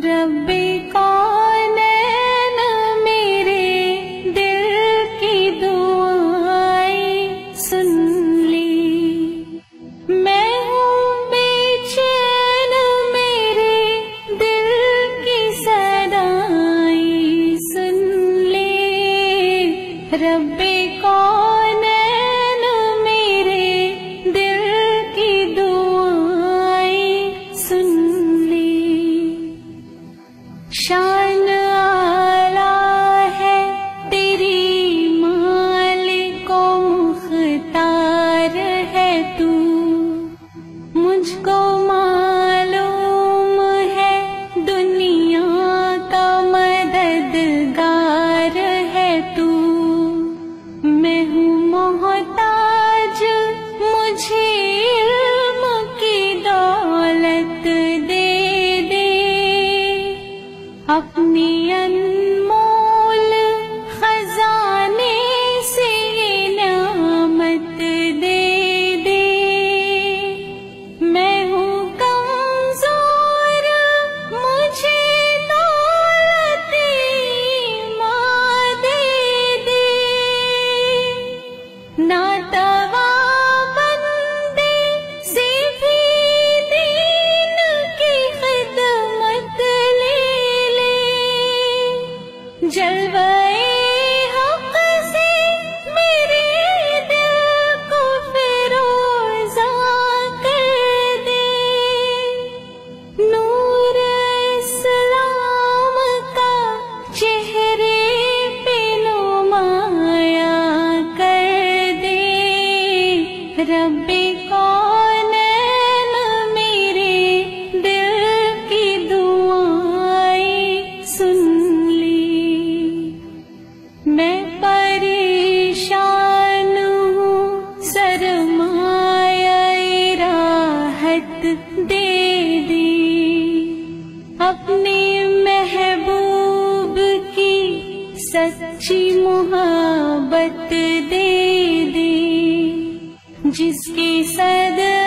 رب کونین میرے دل کی دعائیں سن لی، میں ہوں بے چین میرے دل کی صدائیں سن لی، رب کونین میرے دل کی دعائیں سن لی۔ شان اعلیٰ ہے تیری مالک و مختار ہے تو، مجھ کو معلوم ہے دنیا کا مددگار ہے تو، میں ہوں محتاج مجھے علم کی دولت دے دے، اپنی انمول خزانے سے یہ نعمت دے دے، میں ہوں کمزور مجھے دولت ماں دے دے، ناتوا بندے سے بھی دین کی خدمت لے لے، جلوہ حق سے میرے دل کو فیروزہ کر دے، نور اسلام کا چہرے پہ نمایاں کر دے، رب کونین میرے دل کی دعائیں سن لی، میں پریشان ہوں سرمایہ راحت دے دی، اپنے محبوب کی سچی محبت دے دی، جس کے صدقے